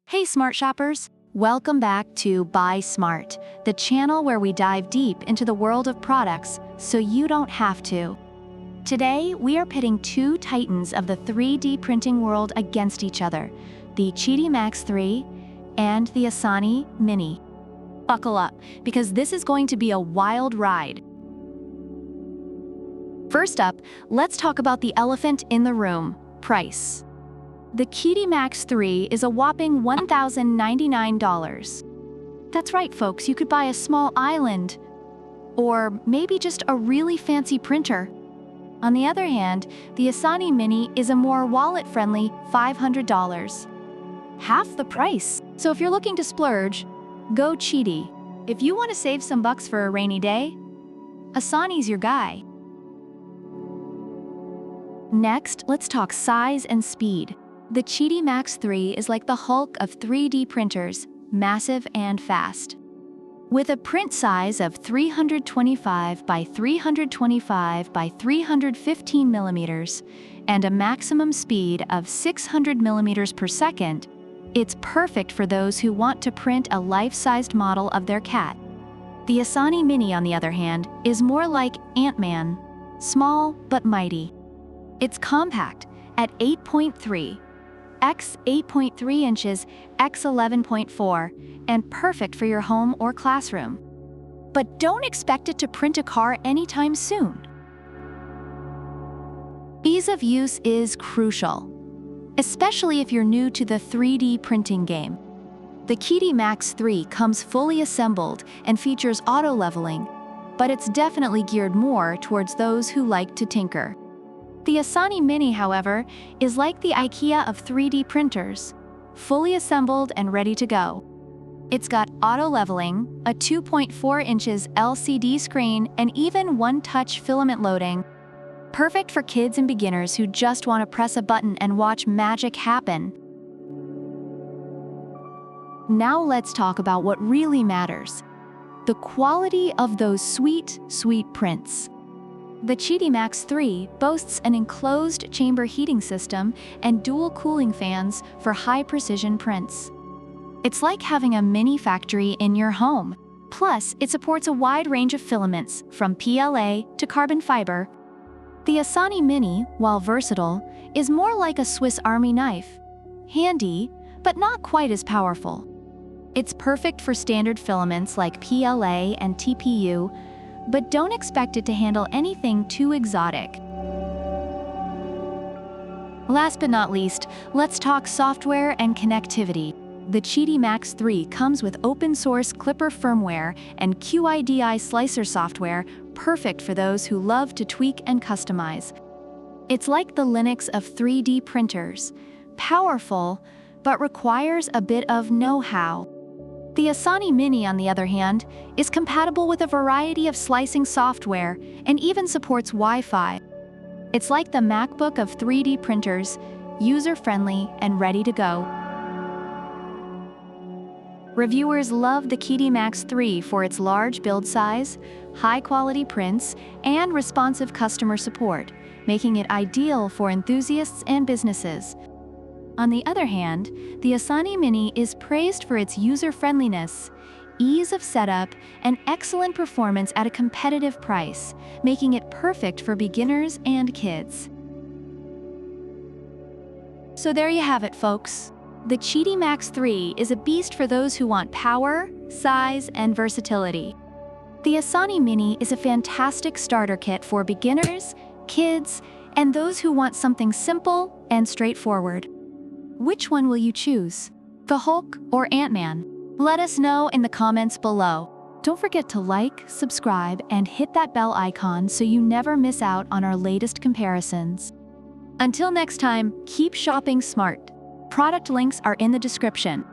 Hey smart shoppers! Welcome back to Buy Smart, the channel where we dive deep into the world of products so you don't have to. Today, we are pitting two titans of the 3D printing world against each other, the QIDI MAX3 and the Asani Mini. Buckle up, because this is going to be a wild ride. First up, let's talk about the elephant in the room, price. The QIDI MAX3 is a whopping $1,099. That's right, folks, you could buy a small island, or maybe just a really fancy printer. On the other hand, the Asani Mini is a more wallet-friendly $500. Half the price. So if you're looking to splurge, go QIDI. If you want to save some bucks for a rainy day, Asani's your guy. Next, let's talk size and speed. The QIDI MAX3 is like the Hulk of 3D printers, massive and fast. With a print size of 325 by 325 by 315 millimeters and a maximum speed of 600 millimeters per second, it's perfect for those who want to print a life-sized model of their cat. The Asani Mini, on the other hand, is more like Ant-Man, small but mighty. It's compact at 8.3 x 8.3 inches x 11.4 and perfect for your home or classroom. But don't expect it to print a car anytime soon. Ease of use is crucial, especially if you're new to the 3D printing game. The QIDI MAX3 comes fully assembled and features auto leveling, but it's definitely geared more towards those who like to tinker. The Asani Mini, however, is like the IKEA of 3D printers, fully assembled and ready to go. It's got auto leveling, a 2.4 inches LCD screen, and even one-touch filament loading. Perfect for kids and beginners who just want to press a button and watch magic happen. Now let's talk about what really matters: the quality of those sweet, sweet prints. The QIDI MAX3 boasts an enclosed chamber heating system and dual cooling fans for high-precision prints. It's like having a mini factory in your home. Plus, it supports a wide range of filaments, from PLA to carbon fiber. The Asani Mini, while versatile, is more like a Swiss Army knife. Handy, but not quite as powerful. It's perfect for standard filaments like PLA and TPU, but don't expect it to handle anything too exotic. Last but not least, let's talk software and connectivity. The QIDI MAX3 comes with open-source Clipper firmware and QIDI slicer software, perfect for those who love to tweak and customize. It's like the Linux of 3D printers, powerful, but requires a bit of know-how. The Asani Mini, on the other hand, is compatible with a variety of slicing software and even supports Wi-Fi. It's like the MacBook of 3D printers, user-friendly and ready to go. Reviewers love the QIDI MAX3 for its large build size, high-quality prints, and responsive customer support, making it ideal for enthusiasts and businesses. On the other hand, the Asani Mini is praised for its user-friendliness, ease of setup, and excellent performance at a competitive price, making it perfect for beginners and kids. So there you have it, folks. The QIDI MAX3 is a beast for those who want power, size, and versatility. The Asani Mini is a fantastic starter kit for beginners, kids, and those who want something simple and straightforward. Which one will you choose? The Hulk or Ant-Man? Let us know in the comments below. Don't forget to like, subscribe, and hit that bell icon so you never miss out on our latest comparisons. Until next time, keep shopping smart. Product links are in the description.